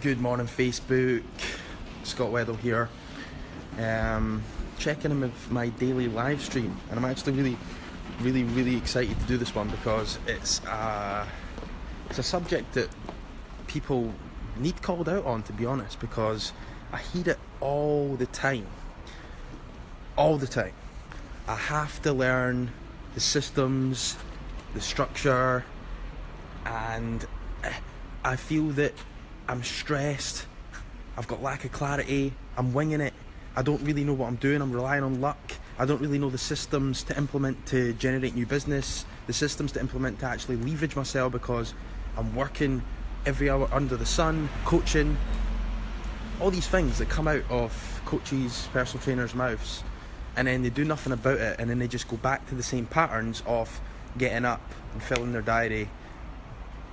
Good morning, Facebook. Scott Weddle here. Checking in with my daily live stream, and I'm actually really excited to do this one because it's a subject that people need called out on, to be honest, because I hear it all the time. I have to learn the systems, the structure, and I feel that I'm stressed, I've got lack of clarity, I'm winging it, I don't really know what I'm doing, I'm relying on luck, I don't really know the systems to implement to generate new business, the systems to implement to actually leverage myself, because I'm working every hour under the sun, coaching, all these things that come out of coaches, personal trainers' mouths, and then they do nothing about it, and then they just go back to the same patterns of getting up and filling their diary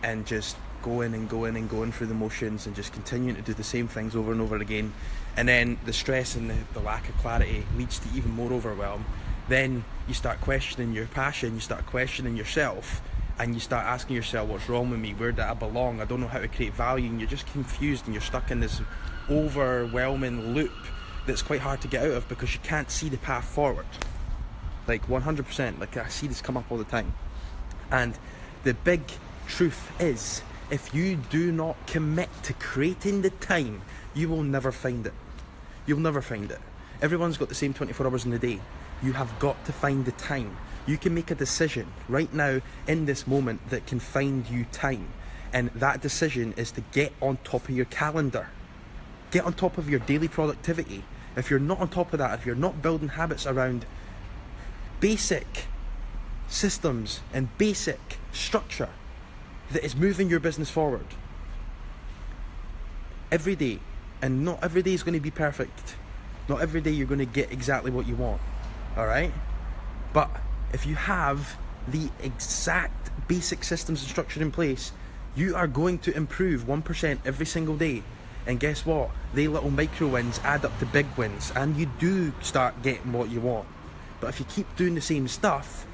and just going through the motions and just continuing to do the same things over and over again. And then the stress and the lack of clarity leads to even more overwhelm. Then you start questioning your passion, you start questioning yourself, and you start asking yourself, what's wrong with me? Where do I belong? I don't know how to create value. And you're just confused, and you're stuck in this overwhelming loop that's quite hard to get out of because you can't see the path forward. Like 100%, like I see this come up all the time. And the big truth is, if you do not commit to creating the time, you will never find it. You'll never find it. Everyone's got the same 24 hours in the day. You have got to find the time. You can make a decision right now in this moment that can find you time. And that decision is to get on top of your calendar. Get on top of your daily productivity. If you're not on top of that, if you're not building habits around basic systems and basic structure that is moving your business forward every day, and not every day is going to be perfect. Not every day you're going to get exactly what you want, all right? But if you have the exact basic systems and structure in place, you are going to improve 1% every single day. And guess what? They little micro wins add up to big wins, and you do start getting what you want. But if you keep doing the same stuff,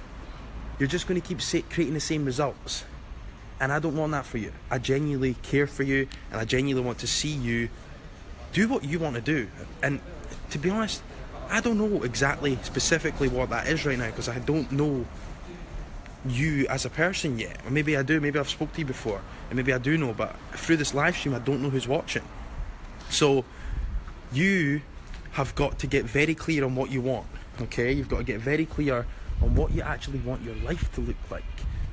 you're just going to keep creating the same results. And I don't want that for you. I genuinely care for you, and I genuinely want to see you do what you want to do. And to be honest, I don't know exactly specifically what that is right now, because I don't know you as a person yet. Or maybe I do, maybe I've spoke to you before, and maybe I do know, but through this live stream I don't know who's watching. So you have got to get very clear on what you want, okay? You've got to get very clear on what you actually want your life to look like.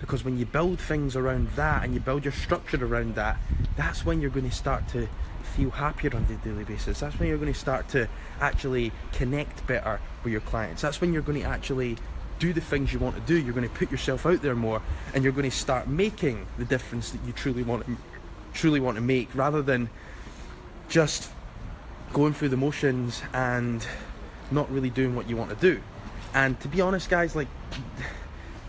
Because when you build things around that and you build your structure around that, that's when you're going to start to feel happier on a daily basis. That's when you're going to start to actually connect better with your clients. That's when you're going to actually do the things you want to do. You're going to put yourself out there more, and you're going to start making the difference that you truly want to make, rather than just going through the motions and not really doing what you want to do. And to be honest, guys, like,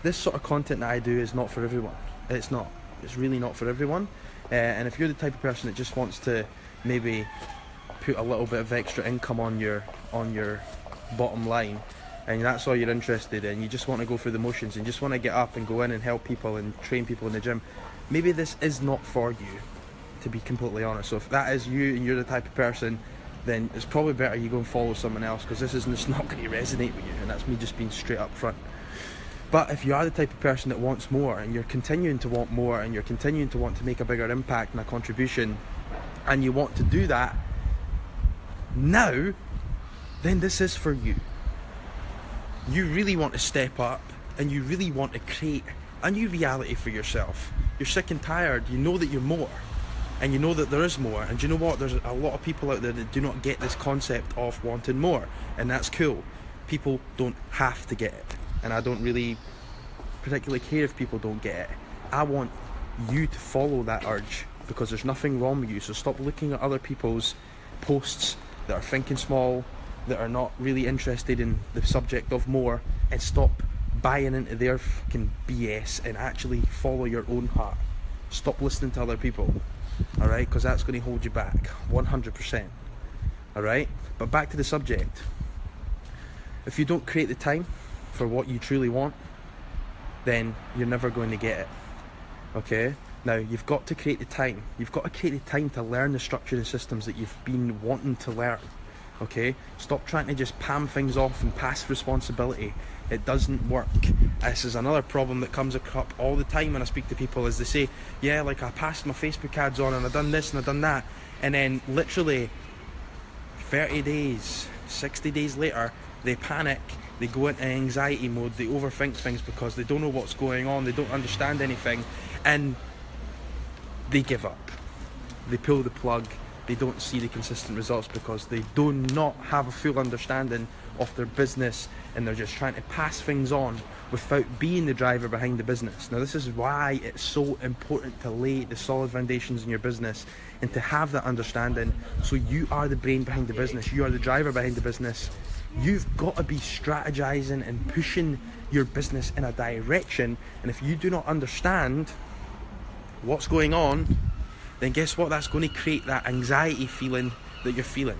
this sort of content that I do is not for everyone. It's not. It's really not for everyone. And if you're the type of person that just wants to maybe put a little bit of extra income on your bottom line, and that's all you're interested in, you just want to go through the motions and just want to get up and go in and help people and train people in the gym, maybe this is not for you, to be completely honest. So if that is you and you're the type of person, then it's probably better you go and follow someone else, because this is just not going to resonate with you, and that's me just being straight up front. But if you are the type of person that wants more, and you're continuing to want more, and you're continuing to want to make a bigger impact and a contribution, and you want to do that now, then this is for you. You really want to step up, and you really want to create a new reality for yourself. You're sick and tired, you know that you're more, and you know that there is more, and you know what, there's a lot of people out there that do not get this concept of wanting more, and that's cool. People don't have to get it. And I don't really particularly care if people don't get it. I want you to follow that urge, because there's nothing wrong with you. So stop looking at other people's posts that are thinking small, that are not really interested in the subject of more, and stop buying into their fucking BS and actually follow your own heart. Stop listening to other people, alright? Because that's going to hold you back 100%. Alright? But back to the subject. If you don't create the time for what you truly want, then you're never going to get it. Okay? Now, you've got to create the time. You've got to create the time to learn the structure and systems that you've been wanting to learn. Okay? Stop trying to just palm things off and pass responsibility. It doesn't work. This is another problem that comes up all the time when I speak to people, is they say, yeah, like I passed my Facebook ads on and I've done this and I've done that, and then literally 30 days, 60 days later, they panic, they go into anxiety mode, they overthink things because they don't know what's going on, they don't understand anything, and they give up. They pull the plug. They don't see the consistent results because they do not have a full understanding of their business, and they're just trying to pass things on without being the driver behind the business. Now, this is why it's so important to lay the solid foundations in your business and to have that understanding, so you are the brain behind the business, you are the driver behind the business. You've got to be strategizing and pushing your business in a direction, and if you do not understand what's going on, then guess what? That's going to create that anxiety feeling that you're feeling.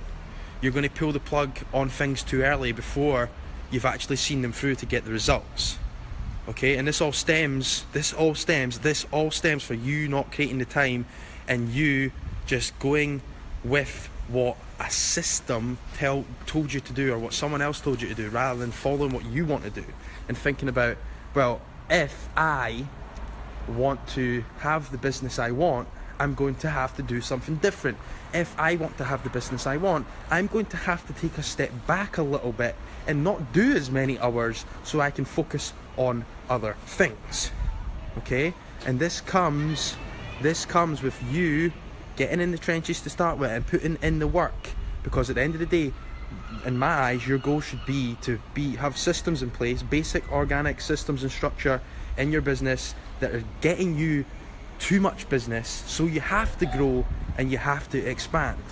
You're going to pull the plug on things too early before you've actually seen them through to get the results. Okay, and this all stems for you not creating the time and you just going with what a system told you to do, or what someone else told you to do, rather than following what you want to do and thinking about, well, if I want to have the business I want, I'm going to have to do something different. If I want to have the business I want, I'm going to have to take a step back a little bit and not do as many hours so I can focus on other things. Okay? And this comes with you getting in the trenches to start with and putting in the work, because at the end of the day, in my eyes, your goal should be to have systems in place, basic organic systems and structure in your business that are getting you too much business, so you have to grow and you have to expand.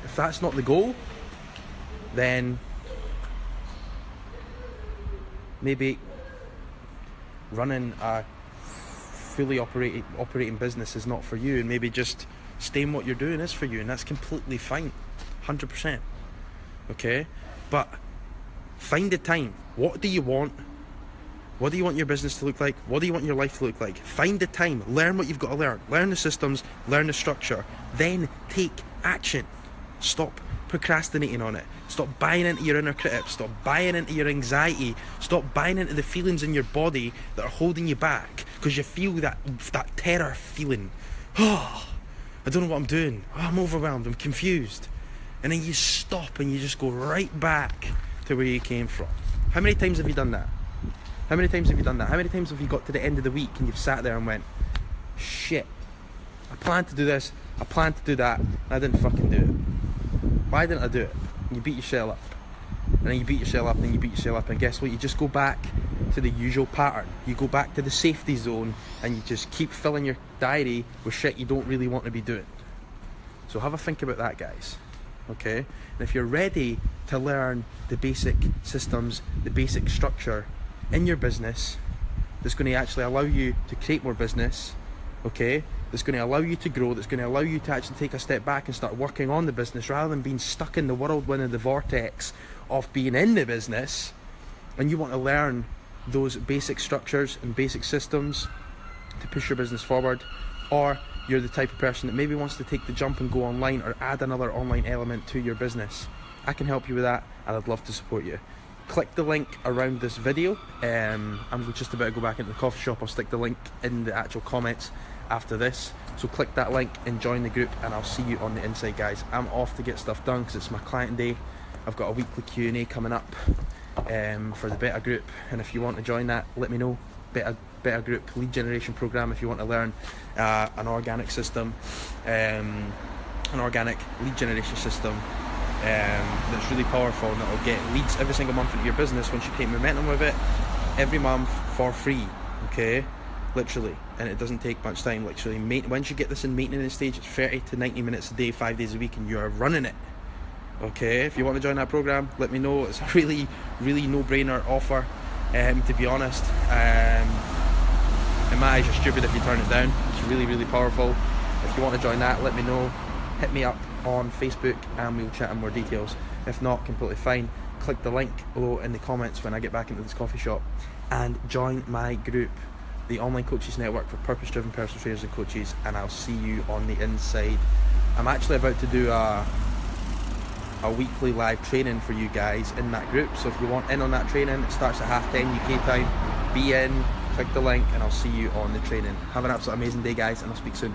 If that's not the goal, then maybe running a fully operating business is not for you, and maybe just staying what you're doing is for you, and that's completely fine, 100%. Okay? But find the time. What do you want? What do you want your business to look like? What do you want your life to look like? Find the time. Learn what you've got to learn. Learn the systems. Learn the structure. Then take action. Stop procrastinating on it. Stop buying into your inner critic. Stop buying into your anxiety. Stop buying into the feelings in your body that are holding you back, because you feel that terror feeling. Oh, I don't know what I'm doing. Oh, I'm overwhelmed. I'm confused. And then you stop and you just go right back to where you came from. How many times have you done that? How many times have you done that? How many times have you got to the end of the week and you've sat there and went, shit, I planned to do this, I planned to do that, and I didn't fucking do it. Why didn't I do it? And you beat yourself up. And then you beat yourself up, and you beat yourself up, and guess what? You just go back to the usual pattern. You go back to the safety zone, and you just keep filling your diary with shit you don't really want to be doing. So have a think about that, guys. Okay? And if you're ready to learn the basic systems, the basic structure in your business that's going to actually allow you to create more business, okay, that's going to allow you to grow, that's going to allow you to actually take a step back and start working on the business rather than being stuck in the whirlwind of the vortex of being in the business, and you want to learn those basic structures and basic systems to push your business forward, or you're the type of person that maybe wants to take the jump and go online or add another online element to your business, I can help you with that, and I'd love to support you. Click the link around this video. I'm just about to go back into the coffee shop. I'll stick the link in the actual comments after this. So click that link and join the group, and I'll see you on the inside, guys. I'm off to get stuff done because it's my client day. I've got a weekly Q&A coming up for the Better Group, and if you want to join that, let me know. Better Group lead generation program. If you want to learn an organic system, an organic lead generation system that's really powerful, and that will get leads every single month into your business once you create momentum with it, every month for free. Okay, literally, and it doesn't take much time. Literally, once you get this in maintenance stage, it's 30 to 90 minutes a day, 5 days a week, and you are running it. Okay, if you want to join that program, let me know. It's a really no-brainer offer, to be honest. In my eyes, you're stupid if you turn it down. It's really powerful. If you want to join that, let me know. Hit me up on Facebook and we'll chat in more details. If not, completely fine. Click the link below in the comments when I get back into this coffee shop and join my group. the Online Coaches Network for purpose-driven personal trainers and coaches, and I'll see you on the inside. I'm actually about to do a weekly live training for you guys in that group, so if you want in on that training, it starts at 10:30 UK time. Be in, click the link, and I'll see you on the training. Have an absolute amazing day, guys, and I'll speak soon.